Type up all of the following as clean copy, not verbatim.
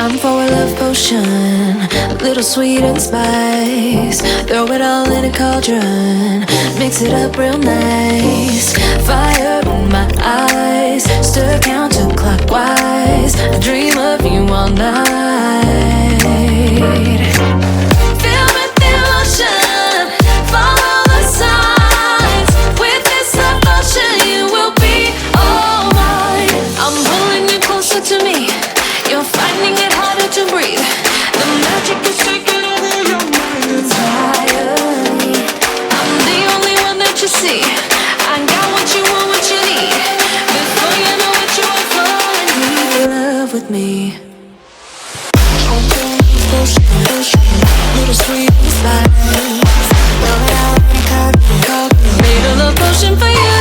I'm for a love potion, a little sweet and spice. Throw it all in a cauldron, mix it up real nice. Fire in my eyes, stir counterclockwise. I dream of you all night. Feel with emotion, follow the signs. With this love potion, you will be all mine. I'm pulling you closer to me. You're finding it harder to breathe. The magic is taking over your mind entirely. I'm the only one that you see. I got what you want, what you need. Before you know it, you are falling deep in love with me. Little sweet spice. Made a love potion for you.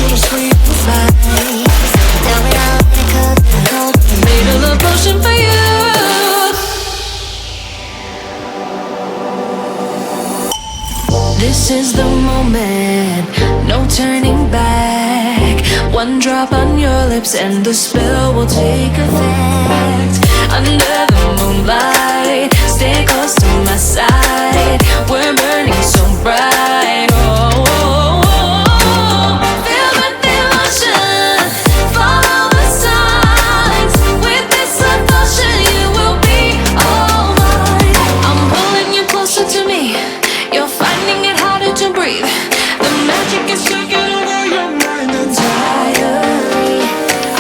Little sweet spice. Made a love potion for you. This is the moment, no turning back. One drop on your lips and the spell will take effect. Under the moonlight, stay close to my side. We're burning so bright. Oh, oh, oh, oh. Feel the emotion, follow the signs. With this love potion, you will be all mine. I'm pulling you closer to me. You're finding it harder to breathe. The magic is taking over your mind entirely.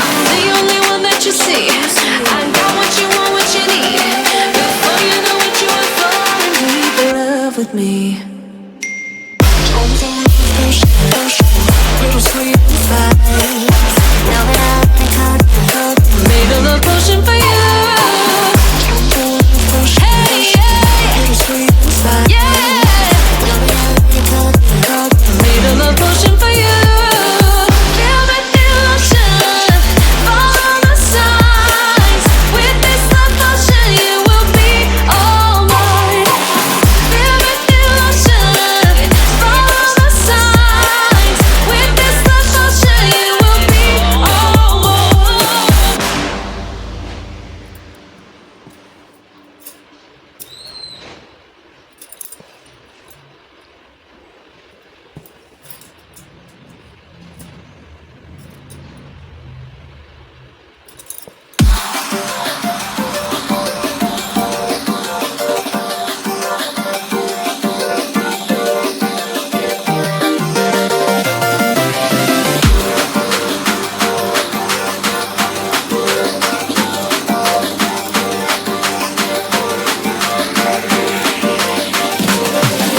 I'm the only one that you see. I got what you want, what you need. Before you know it, you are falling deep in love with me. Little sweet spice. Made a love potion for you. Hey, yeah. Little sweet spice. Yeah. Made a love potion for you. Feel the emotion, follow the signs. With this love potion, you will be all mine. Feel the emotion, follow the signs. With this love potion, you will be all mine.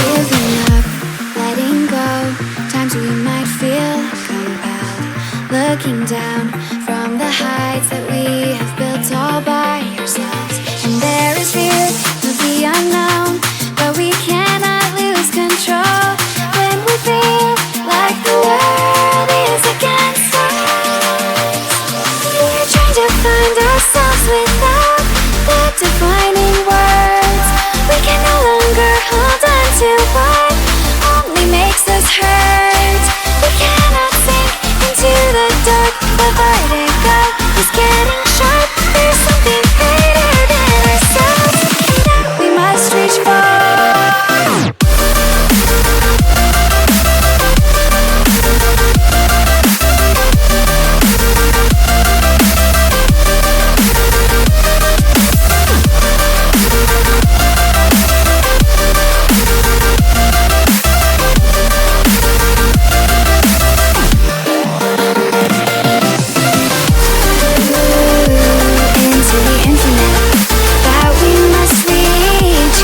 Giving up, letting go. Times we might feel compelled. Looking down from the heights that we have built all by ourselves. And there is fear of the unknown, but we cannot lose control. When we feel like the world is against us, we're trying to find ourselves without the defining words. We can no longer hold on to what only makes us hurt. We cannot sink into the dark. The vertigo is getting sharp. There's something greater than ourselves that we must reach for. Into the infinite that we must reach.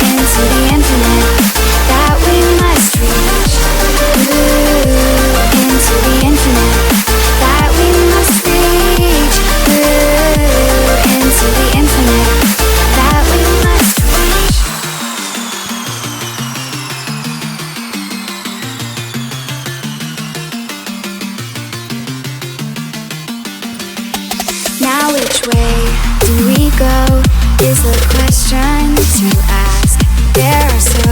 Into the infinite that we must reach. Into the infinite that we must reach. Into the infinite that we must reach. Now which way do we go is the question to ask. There are so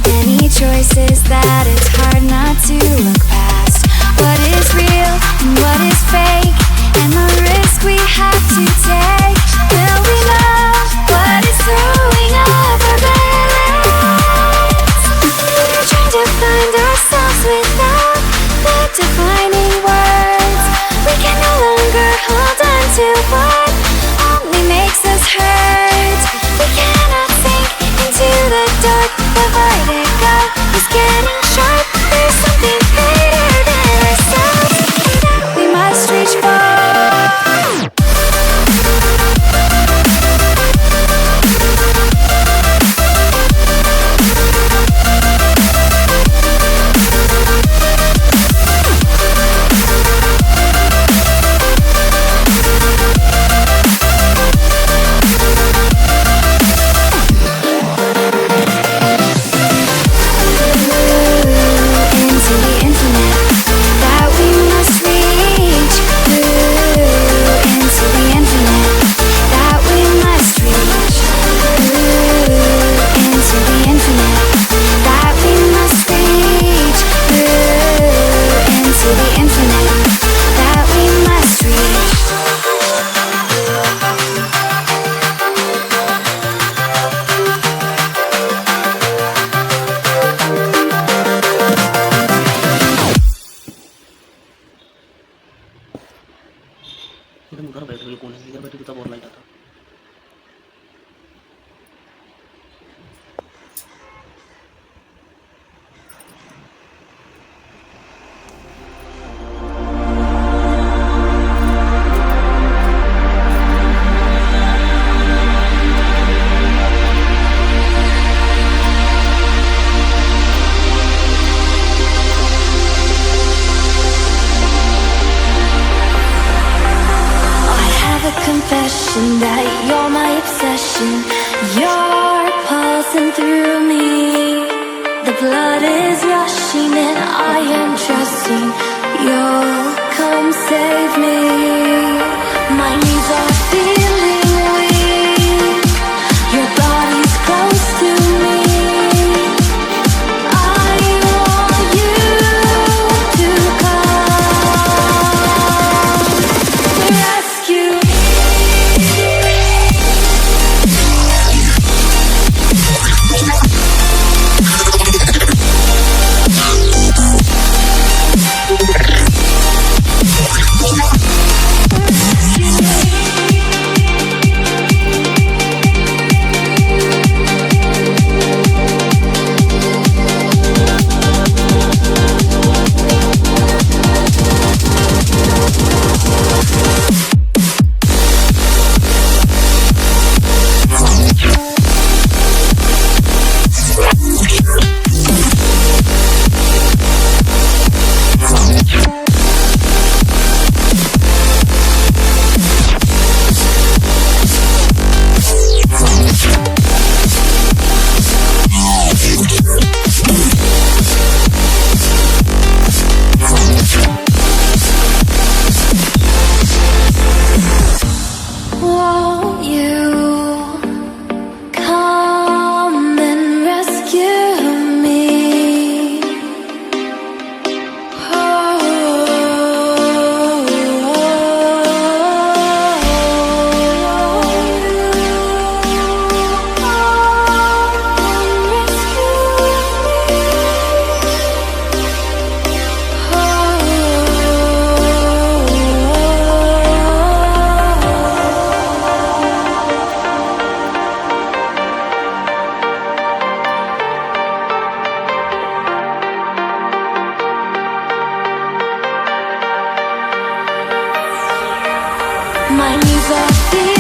many choices that it's hard not to look past. what is real and what is fake, and the risk we have to take. Will we know what is throwing off our balance? We're trying to find ourselves without the defining words. We can no longer hold on to what only makes us hurt. We cannot sink into the dark. The vertigo is getting sharp. There's something greater than ourselves that we must reach for. घर बैठे बिल्कुल नहीं, घर बैठे तो तब और light आता। Confession that you're my obsession. You're pulsing through me. The blood is rushing and I am trusting you'll come save me. My knees are feeling weak. Your body's close to me. I want you to come rescue. My knees are feeling